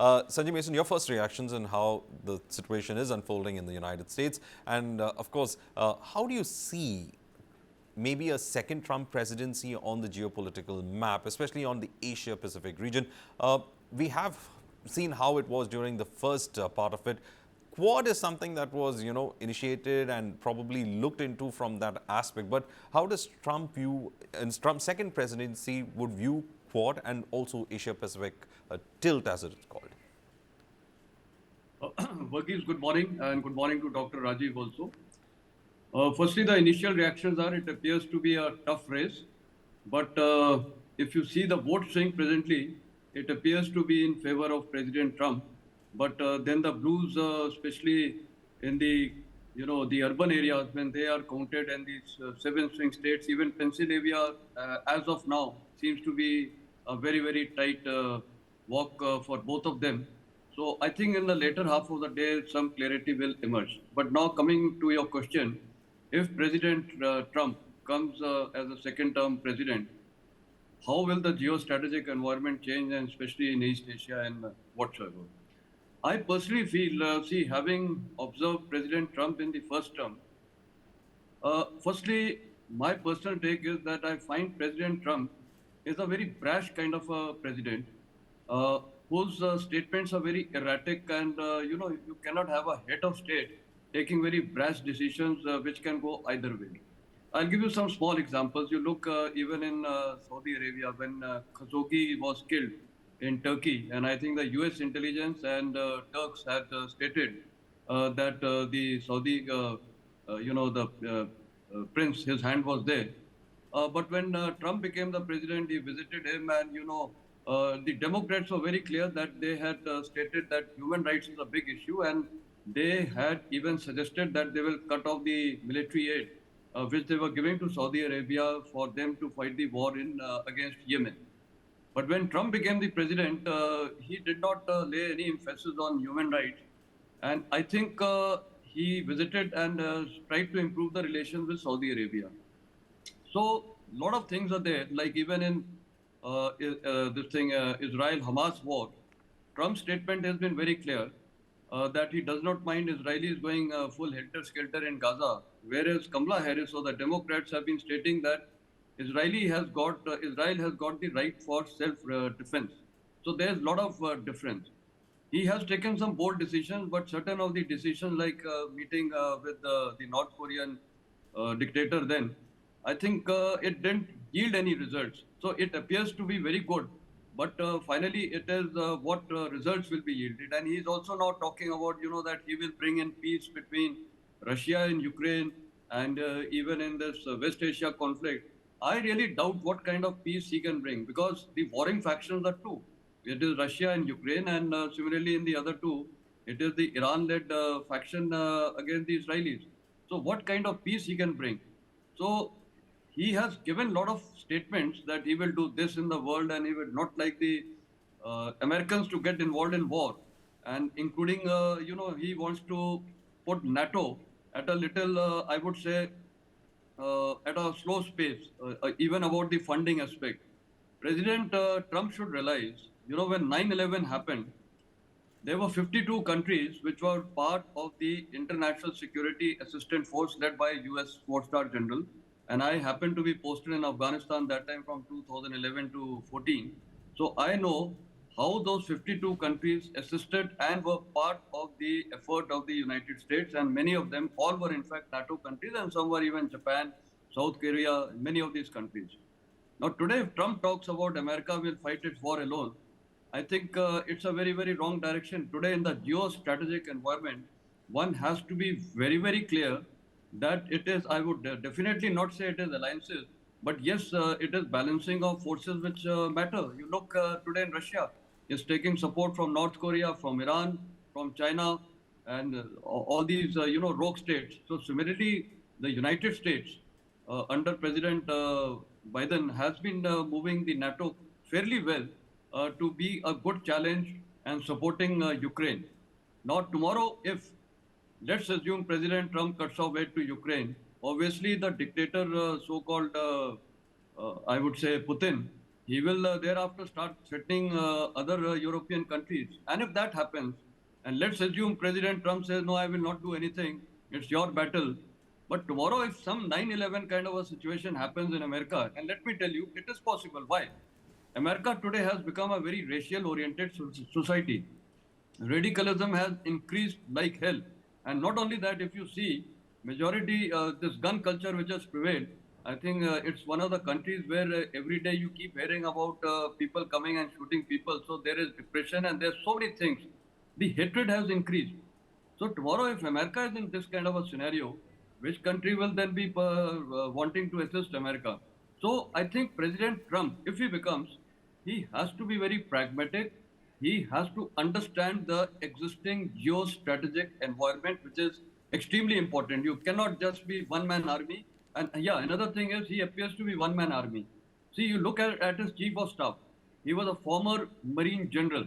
Sanjay Mason, your first reactions on how the situation is unfolding in the United States, and of course, how do you see maybe a second Trump presidency on the geopolitical map, especially on the Asia-Pacific region? We have seen how it was during the first part of it. Quad is something that was, initiated and probably looked into from that aspect. But how does Trump view, and Trump's second presidency would view Quad and also Asia-Pacific tilt, as it is called? Varghese, good morning, and good morning to Dr. Rajiv also. Firstly, the initial reactions are it appears to be a tough race, but if you see the vote swing presently, it appears to be in favor of President Trump. But then the blues, especially in the urban areas, when they are counted in these seven swing states, even Pennsylvania, as of now, seems to be a very, very tight walk for both of them. So I think in the later half of the day, some clarity will emerge. But now coming to your question, if President Trump comes as a second-term president, how will the geostrategic environment change, and especially in East Asia and whatsoever? I personally feel, having observed President Trump in the first term, firstly, my personal take is that I find President Trump is a very brash kind of a president, uh, whose statements are very erratic, and you cannot have a head of state taking very brash decisions which can go either way. I'll give you some small examples. You look even in Saudi Arabia when Khashoggi was killed in Turkey, and I think the U.S. intelligence and Turks had stated that the Saudi, prince, his hand was there. But when Trump became the president, he visited him, and the Democrats were very clear that they had stated that human rights is a big issue, and they had even suggested that they will cut off the military aid which they were giving to Saudi Arabia for them to fight the war in against Yemen. But when Trump became the president, he did not lay any emphasis on human rights. And I think he visited and tried to improve the relations with Saudi Arabia. So a lot of things are there, like even in Israel-Hamas war, Trump's statement has been very clear that he does not mind Israelis going full helter-skelter in Gaza, whereas Kamala Harris or the Democrats have been stating that Israel has got the right for self-defense. So there's a lot of difference. He has taken some bold decisions, but certain of the decisions, like meeting with the North Korean dictator, then I think it didn't yield any results. So it appears to be very good, but finally it is what results will be yielded. And he is also now talking about, that he will bring in peace between Russia and Ukraine, and even in this West Asia conflict. I really doubt what kind of peace he can bring, because the warring factions are two. It is Russia and Ukraine, and similarly in the other two, it is the Iran-led faction against the Israelis. So what kind of peace he can bring? So he has given a lot of statements that he will do this in the world, and he would not like the Americans to get involved in war, and including, he wants to put NATO at a little, I would say, at a slow pace, even about the funding aspect. President Trump should realize, when 9/11 happened, there were 52 countries which were part of the International Security Assistance Force led by US four-star general. And I happened to be posted in Afghanistan that time from 2011 to 14. So I know how those 52 countries assisted and were part of the effort of the United States. And many of them, all were in fact NATO countries, and some were even Japan, South Korea, many of these countries. Now today, if Trump talks about America will fight its war alone, I think it's a very, very wrong direction. Today, in the geostrategic environment, one has to be very, very clear that it is, I would definitely not say it is alliances, but yes, it is balancing of forces which matter. You look today in Russia is taking support from North Korea, from Iran, from China, and all these, rogue states. So similarly, the United States under President Biden has been moving the NATO fairly well to be a good challenge and supporting Ukraine. Now, tomorrow, if let's assume President Trump cuts off aid to Ukraine, obviously the dictator, so-called, I would say Putin, He will thereafter start threatening other European countries. And if that happens, and let's assume President Trump says, no, I will not do anything, it's your battle. But tomorrow, if some 9/11 kind of a situation happens in America, and let me tell you, it is possible. Why? America today has become a very racial oriented society. Radicalism has increased like hell. And not only that, if you see majority this gun culture which has prevailed, I think it's one of the countries where every day you keep hearing about people coming and shooting people. So there is depression and there's so many things. The hatred has increased. So tomorrow, if America is in this kind of a scenario, which country will then be wanting to assist America? So I think President Trump, if he becomes, he has to be very pragmatic. He has to understand the existing geostrategic environment, which is extremely important. You cannot just be one-man army. And yeah, another thing is he appears to be one-man army. See, you look at his chief of staff. He was a former Marine general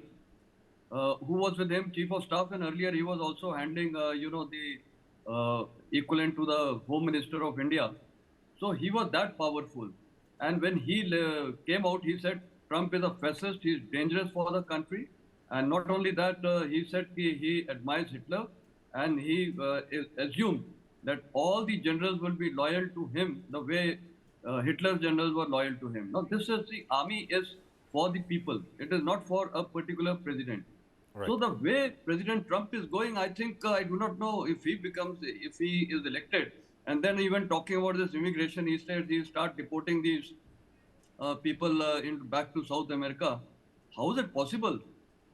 who was with him, chief of staff, and earlier he was also handling, the equivalent to the Home Minister of India. So he was that powerful. And when he came out, he said Trump is a fascist, he is dangerous for the country. And not only that, he said he admires Hitler and he assumed that all the generals will be loyal to him the way Hitler's generals were loyal to him. Now, this is the army is for the people. It is not for a particular president. Right. So the way President Trump is going, I think I do not know if he is elected, and then even talking about this immigration, he said he start deporting these people back to South America. How is it possible?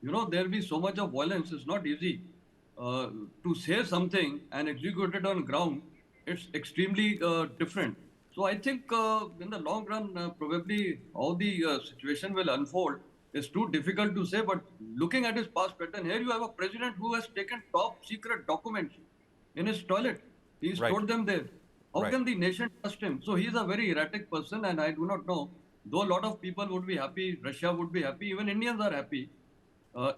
There will be so much of violence. It's not easy to say something and execute it on ground. It's extremely different. So I think in the long run, probably how the situation will unfold is too difficult to say. But looking at his past pattern, here you have a president who has taken top secret documents in his toilet. He Right. stored them there. How Right. can the nation trust him? So he is a very erratic person, and I do not know. Though a lot of people would be happy, Russia would be happy, even Indians are happy.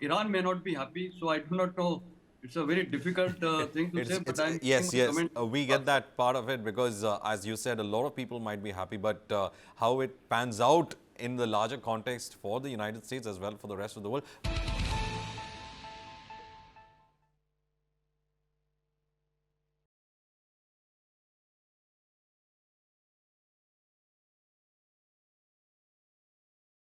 Iran may not be happy, so I do not know. It's a very difficult thing to say, but I'm Yes, giving my yes. comment. We get that part of it because, as you said, a lot of people might be happy, but how it pans out in the larger context for the United States as well for the rest of the world.